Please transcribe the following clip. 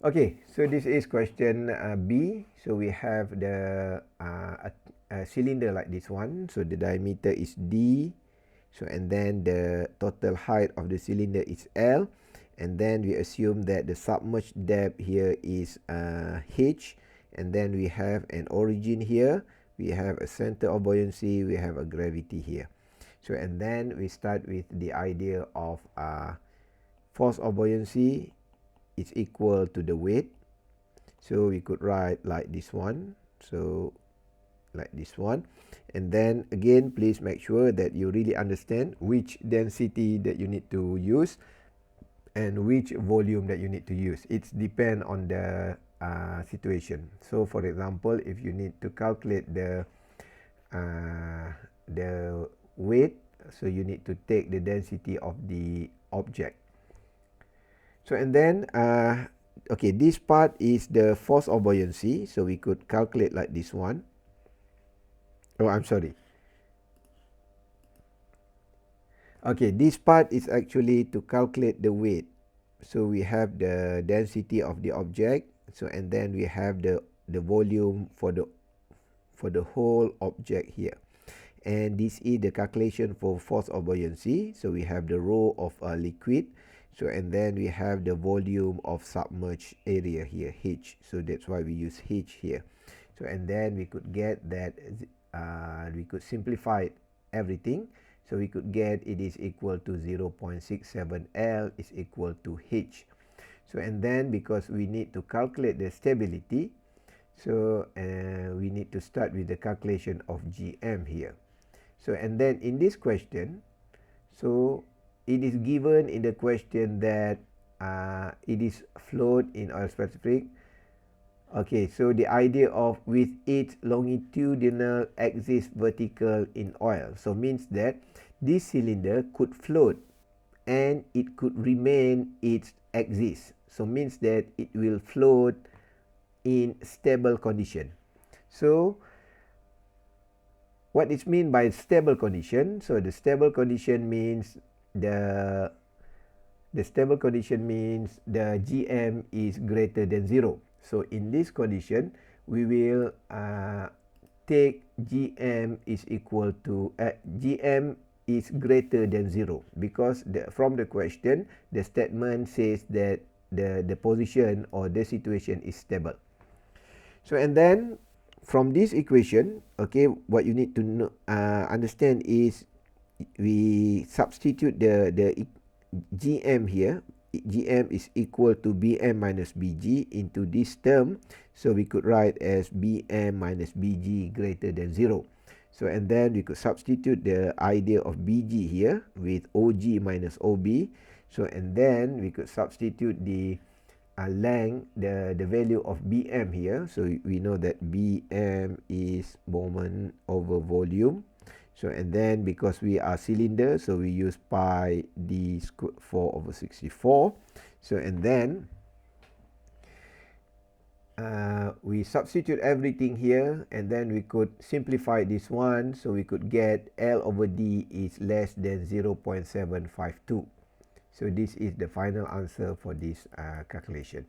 Okay, so this is question B. So we have the a cylinder like this one. So the diameter is D. So and then the total height of the cylinder is L. And then we assume that the submerged depth here is H. And then we have an origin here. We have a center of buoyancy. We have a gravity here. So and then we start with the idea of force of buoyancy is equal to the weight. So we could write like this one. So like this one. And then again, please make sure that you really understand which density that you need to use and which volume that you need to use. It's depend on the situation. So for example, if you need to calculate the weight, so you need to take the density of the object. So and then okay, this part is the force of buoyancy, so we could calculate like this one. Oh, I'm sorry. Okay, this part is actually to calculate the weight. So we have the density of the object, so and then we have the volume for the whole object here. And this is the calculation for force of buoyancy. So we have the rho of a liquid. So and then we have the volume of submerged area here, H. So that's why we use H here. So and then we could get that we could simplify everything. So we could get it is equal to 0.67 L is equal to H. So and then because we need to calculate the stability, so we need to start with the calculation of GM here. So and then in this question, so it is given in the question that it is float in oil specific. Okay, so the idea of with its longitudinal axis vertical in oil. So means that this cylinder could float and it could remain its axis. So means that it will float in stable condition. So what is mean by stable condition? So the stable condition means the stable condition means the GM is greater than 0. So in this condition, we will take GM is equal to GM is greater than 0 because from the question, the statement says that the position or the situation is stable. So and then from this equation, okay, what you need to know, understand is we substitute the GM here. GM is equal to BM minus BG into this term. So we could write as BM minus BG greater than 0. So and then we could substitute the idea of BG here with OG minus OB. So and then we could substitute the length, the value of BM here. So we know that BM is moment over volume. So and then because we are cylinder, so we use pi d squared 4 over 64. So and then we substitute everything here, and then we could simplify this one. So we could get L over D is less than 0.752. So this is the final answer for this calculation.